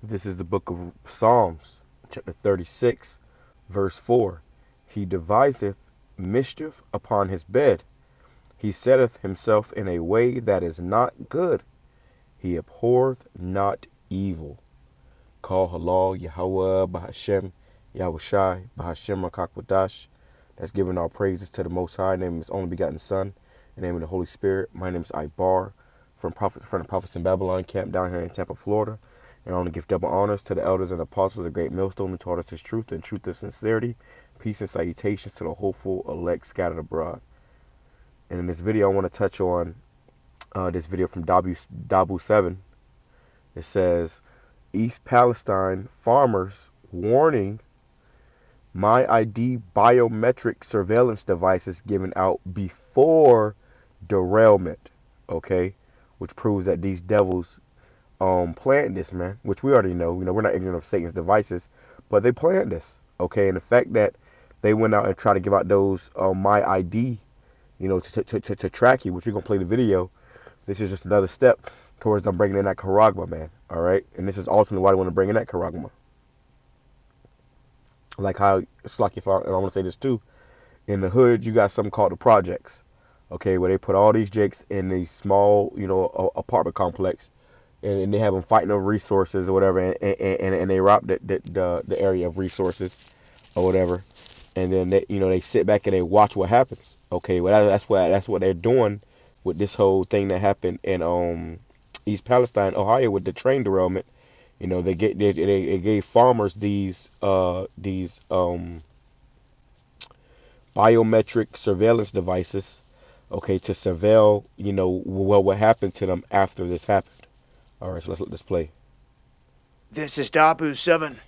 This is the book of Psalms, chapter 36, verse 4. He deviseth mischief upon his bed. He setteth himself in a way that is not good. He abhorreth not evil. Call halal, YAHAWAH, BAHASHAM, YAHAWASHI, BAHASHAM, QADASH. That's giving our praises to the Most High, in the name of His only begotten Son, in the name of the Holy Spirit. My name is Ibar, from the Prophets in Babylon camp down here in Tampa, Florida. And I want to give double honors to the elders and apostles of Great Millstone who taught us His truth and truth and sincerity. Peace and salutations to the hopeful elect scattered abroad. And in this video, I want to touch on this video from Dabu 7. It says, East Palestine farmers warning MyID biometric surveillance devices given out before derailment. Okay, which proves that these devils planned this, man. Which we already know. We're not ignorant of Satan's devices, but they planned this. Okay, and the fact that they went out and tried to give out those MyID, to track you, which we're gonna play the video. This is just another step towards them bringing in that charagma, man. All right, and this is ultimately why they want to bring in that charagma. Like how it's like and I want to say this too. In the hood, you got something called the projects. Okay, where they put all these jakes in these small, apartment complex, and they have them fighting over resources or whatever, and they rob the area of resources or whatever, and then they sit back and they watch what happens. Okay, well that's what they're doing with this whole thing that happened in East Palestine, Ohio, with the train derailment. They gave farmers these biometric surveillance devices, okay, to surveil, what happened to them after this happened. All right, so let's let this play. This is Dabu 7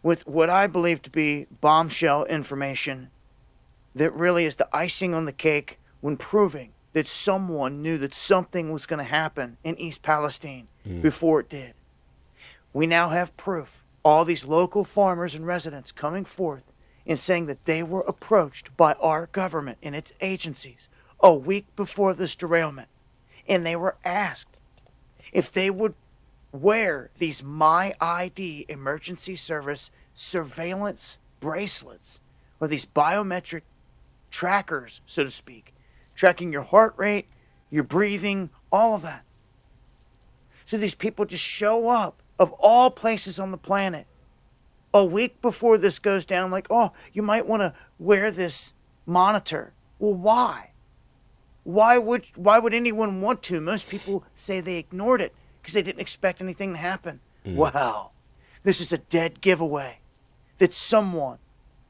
with what I believe to be bombshell information that really is the icing on the cake when proving that someone knew that something was going to happen in East Palestine before it did. We now have proof. All these local farmers and residents coming forth and saying that they were approached by our government and its agencies a week before this derailment, and they were asked if they would wear these MyID emergency service surveillance bracelets, or these biometric trackers, so to speak, tracking your heart rate, your breathing, all of that. So these people just show up, of all places on the planet, a week before this goes down, like, oh, you might want to wear this monitor. Well, why? Why would anyone want to? Most people say they ignored it because they didn't expect anything to happen. Wow, this is a dead giveaway that someone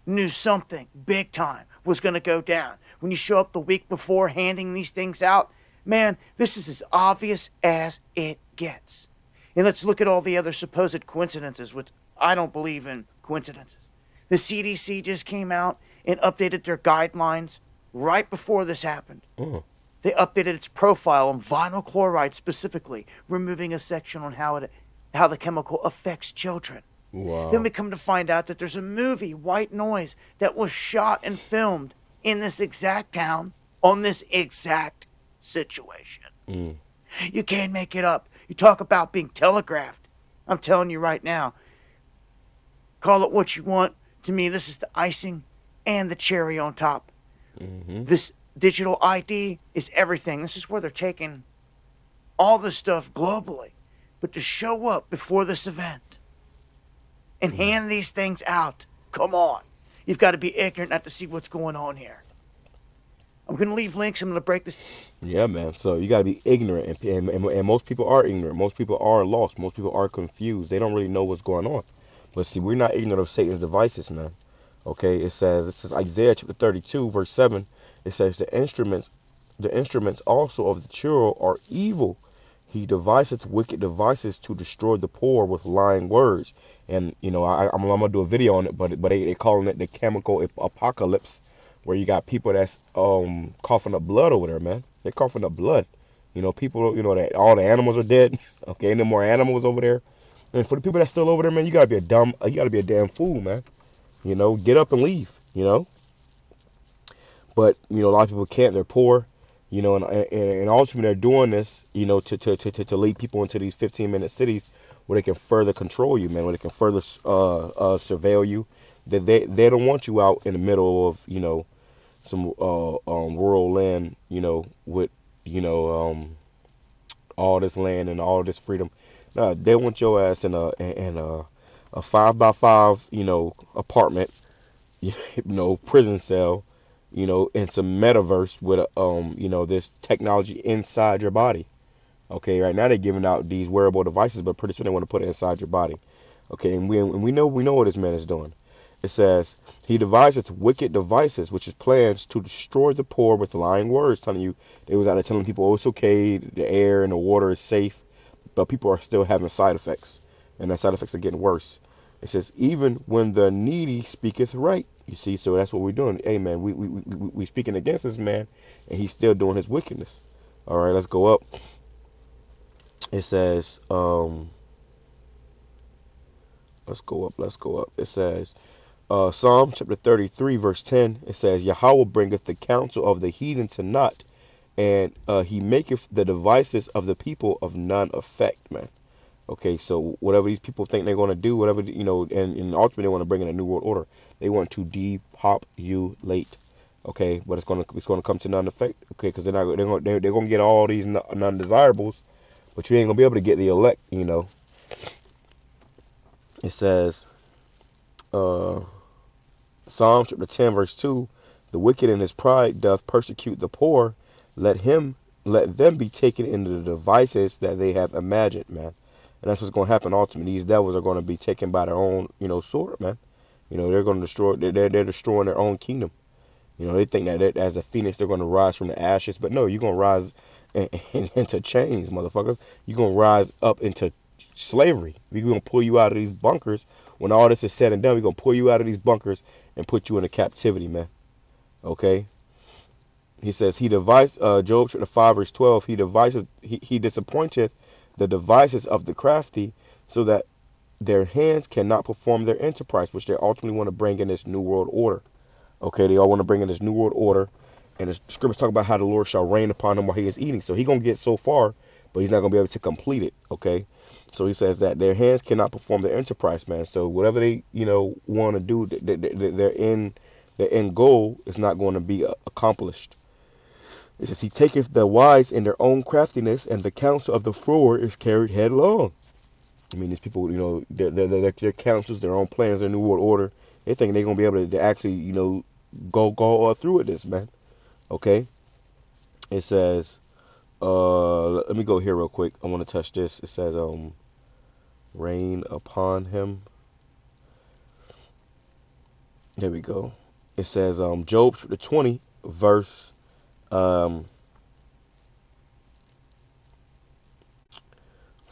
knew something big time was going to go down. When you show up the week before handing these things out, man, this is as obvious as it gets. And let's look at all the other supposed coincidences, which I don't believe in coincidences. The CDC just came out and updated their guidelines right before this happened. They updated its profile on vinyl chloride specifically, removing a section on how the chemical affects children. Wow. Then we come to find out that there's a movie, White Noise, that was shot and filmed in this exact town on this exact situation. You can't make it up. You talk about being telegraphed. I'm telling you right now, call it what you want. To me, this is the icing and the cherry on top. This digital ID is everything. This is where they're taking all this stuff globally. But to show up before this event and hand these things out, come on. You've got to be ignorant not to see what's going on here. I'm going to leave links. I'm going to break this. Yeah, man. So you got to be ignorant, and most people are ignorant. Most people are lost. Most people are confused. They don't really know what's going on. But see, we're not ignorant of Satan's devices, man. Okay, it says Isaiah chapter 32, verse 7. It says the instruments also of the churl are evil. He deviseth wicked devices to destroy the poor with lying words. And I'm gonna do a video on it, but they calling it the chemical apocalypse, where you got people that's coughing up blood over there, man. They're coughing up blood. People, that all the animals are dead. Okay, no more animals over there. And for the people that's still over there, man, you gotta be a damn fool, man. Get up and leave. But a lot of people can't. They're poor. You know, and ultimately they're doing this, you know, to lead people into these 15-minute cities where they can further control you, man, where they can further surveil you. They don't want you out in the middle of, you know, some rural land, you know, with, you know, all this land and all this freedom. No, they want your ass in a 5x5, you know, apartment, you know, prison cell, you know, in some metaverse with you know, this technology inside your body. Okay, right now they're giving out these wearable devices, but pretty soon they want to put it inside your body. Okay, and we know what this man is doing. It says he devises wicked devices, which is plans to destroy the poor with lying words, telling you they was out there telling people, oh, it's okay, the air and the water is safe, but people are still having side effects, and the side effects are getting worse. It says even when the needy speaketh right. You see, so that's what we're doing. Hey man, we speaking against this man, and he's still doing his wickedness. All right, let's go up. It says, let's go up. It says, Psalm chapter 33, verse 10. It says, Yahweh bringeth the counsel of the heathen to naught, and he maketh the devices of the people of none effect, man. Okay, so whatever these people think they're going to do, whatever, you know, and ultimately they want to bring in a new world order. They want to depopulate. Okay, but it's going to come to none effect. Okay, because they're going to get all these non-desirables, but you ain't going to be able to get the elect. You know, it says, uh, Psalm chapter 10 verse 2, the wicked in his pride doth persecute the poor. Let them be taken into the devices that they have imagined, man. And that's what's going to happen ultimately. These devils are going to be taken by their own, you know, sword, man. You know, they're going to destroy. They're destroying their own kingdom. You know, they think that as a phoenix, they're going to rise from the ashes, but no, you're going to rise into chains, motherfuckers. You're going to rise up into slavery. We're going to pull you out of these bunkers. When all this is said and done, we're going to pull you out of these bunkers and put you into captivity, man. Okay. He says he devised, Job chapter 5 verse 12. He disappointeth the devices of the crafty, so that their hands cannot perform their enterprise, which they ultimately want to bring in this new world order. Okay, they all want to bring in this new world order, and the scriptures talk about how the Lord shall reign upon him while he is eating. So he's gonna get so far, but he's not gonna be able to complete it. Okay, so he says that their hands cannot perform their enterprise, man. So whatever they, you know, want to do, their end goal is not going to be accomplished. It says he taketh the wise in their own craftiness, and the counsel of the froward is carried headlong. I mean, these people, you know, their counsels, their own plans, their new world order, they think they're gonna be able to actually, you know, go all through with this, man. Okay. It says, let me go here real quick. I want to touch this. It says, rain upon him. There we go. It says, Job 20 verse,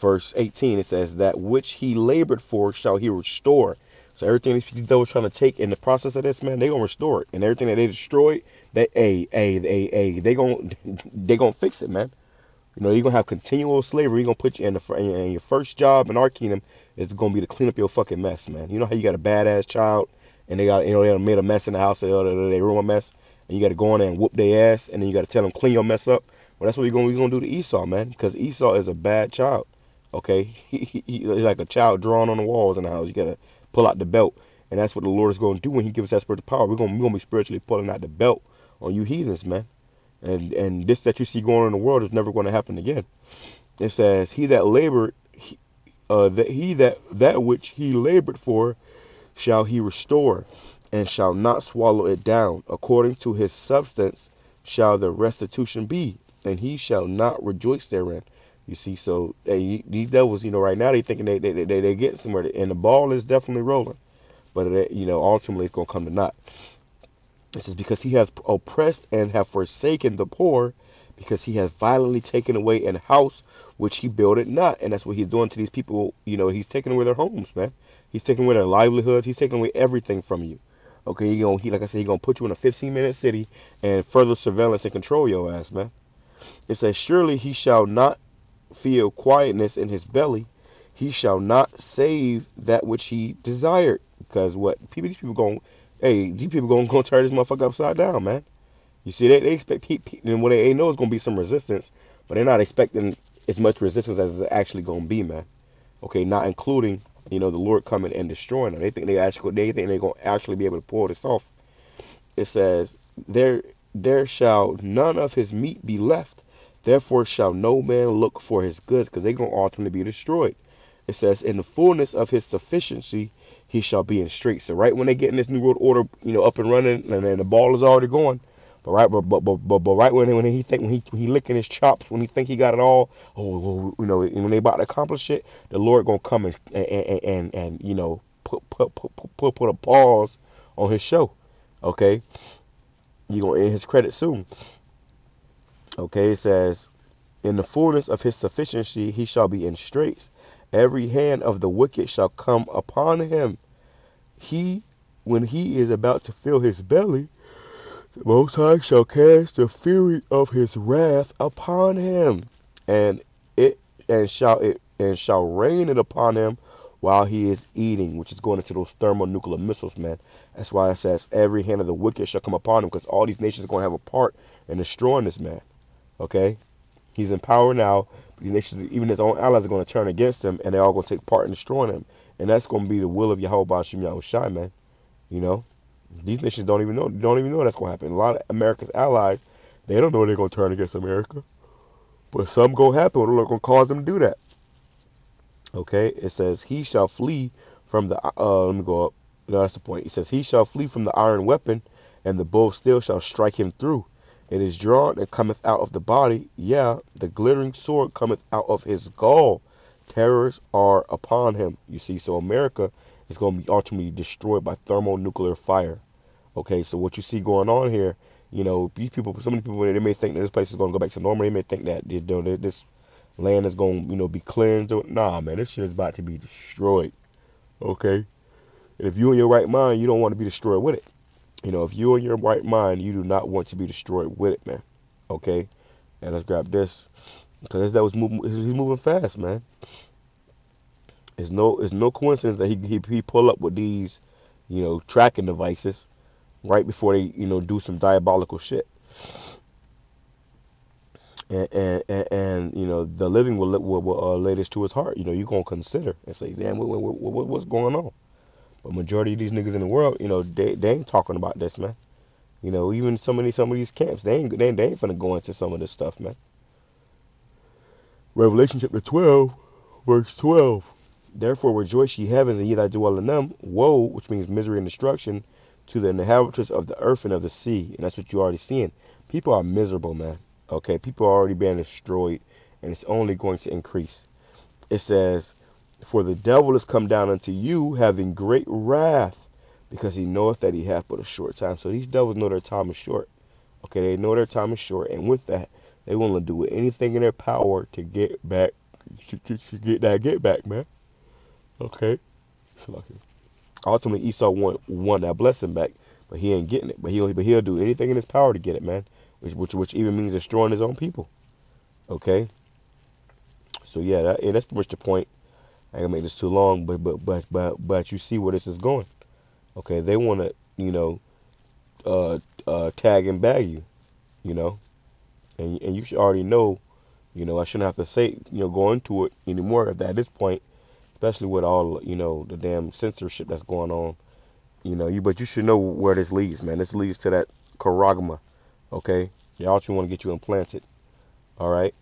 verse 18. It says, that which he labored for shall he restore. So everything these people was trying to take in the process of this, man, they gonna restore it, and everything that they destroyed, they gonna fix it, man. You know, you're gonna have continual slavery. You're gonna put you in your first job in our kingdom is gonna be to clean up your fucking mess, man. You know how you got a badass child and they got, you know, they made a mess in the house, they ruin a mess, and you got to go in there and whoop their ass, and then you got to tell them clean your mess up. Well, that's what we're gonna do to Esau, man, because Esau is a bad child. Okay, he's like a child drawn on the walls in the house. You gotta pull out the belt, and that's what the Lord is gonna do when He gives us that spiritual power. We're gonna be spiritually pulling out the belt on you heathens, man. And this that you see going on in the world is never going to happen again. It says, he that labored, that which he labored for, shall he restore, and shall not swallow it down. According to his substance shall the restitution be, and he shall not rejoice therein. You see, so these devils, you know, right now they thinking they getting somewhere, and the ball is definitely rolling, but you know, ultimately it's gonna come to naught. It says, because he hath oppressed and have forsaken the poor, because he hath violently taken away an house which he builded not. And that's what he's doing to these people. You know, he's taking away their homes, man. He's taking away their livelihoods. He's taking away everything from you. Okay, like I said, he's gonna put you in a 15-minute city and further surveillance and control your ass, man. It says, surely he shall not feel quietness in his belly. He shall not save that which he desired. Because these people gonna turn this motherfucker upside down, man. You see, they expect people, and when they know it's gonna be some resistance, but they're not expecting as much resistance as it's actually gonna be, man. Okay, not including, the Lord coming and destroying them. They think they're gonna actually be able to pull this off. It says, there shall none of his meat be left, therefore shall no man look for his goods, because they're gonna ultimately be destroyed. It says, in the fullness of his sufficiency he shall be in straight. So right when they get in this new world order, up and running, and then the ball is already going. But right when he licking his chops, when he think he got it all, when they about to accomplish it, the Lord gonna come and put a pause on his show. Okay, you gonna end his credit soon. Okay, it says, in the fullness of his sufficiency he shall be in straits. Every hand of the wicked shall come upon him. When he is about to fill his belly, the Most High shall cast the fury of his wrath upon him, and shall rain it upon him while he is eating, which is going into those thermonuclear missiles, man. That's why it says every hand of the wicked shall come upon him, because all these nations are going to have a part in destroying this man. Okay, he's in power now, but these nations, even his own allies, are going to turn against him, and they're all going to take part in destroying him, and that's going to be the will of Yahawah BAHASHAM YAHAWASHI, man. These nations don't even know that's going to happen. A lot of America's allies, they don't know they're going to turn against America, but something going to happen. They're going to cause them to do that. Okay, it says he shall flee from the. Let me go up. No, that's the point. It says he shall flee from the iron weapon, and the bow still shall strike him through. It is drawn and cometh out of the body. Yeah, the glittering sword cometh out of his gall. Terrors are upon him. You see, so America is going to be ultimately destroyed by thermonuclear fire. Okay, so what you see going on here, these people, so many people, they may think that this place is going to go back to normal. They may think that this land is going to, be cleansed. Nah, man, this shit is about to be destroyed. Okay, and if you're in your right mind, you don't want to be destroyed with it. If you're in your right mind, you do not want to be destroyed with it, man. Okay, and let's grab this, because he's moving fast, man. It's no coincidence that he pull up with these, tracking devices right before they, do some diabolical shit. And the living will lay this to his heart. You're gonna consider and say, damn, what's going on? But majority of these niggas in the world, they ain't talking about this, man. Even some of these camps, they ain't finna go into some of this stuff, man. Revelation chapter 12, verse 12. Therefore rejoice, ye heavens, and ye that dwell in them. Woe, which means misery and destruction, to the inhabitants of the earth and of the sea. And that's what you're already seeing. People are miserable, man. Okay, people are already being destroyed, and it's only going to increase. It says, for the devil is come down unto you, having great wrath, because he knoweth that he hath but a short time. So these devils know their time is short. Okay, they know their time is short, and with that, they want to do anything in their power to get back, to get that get back, man. Okay, ultimately Esau want that blessing back, but he ain't getting it. But he'll do anything in his power to get it, man. Which even means destroying his own people. Okay, so yeah, that's pretty much the point. I ain't gonna make this too long, but you see where this is going. Okay, they want to tag and bag you, and you should already know. I shouldn't have to say go into it anymore at this point. Especially with all, the damn censorship that's going on, but you should know where this leads, man. This leads to that charagma, okay? Y'all want to get you implanted, all right?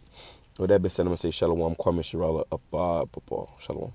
With that being said, I'm going to say shalom, Kwame Shirala, Shalom.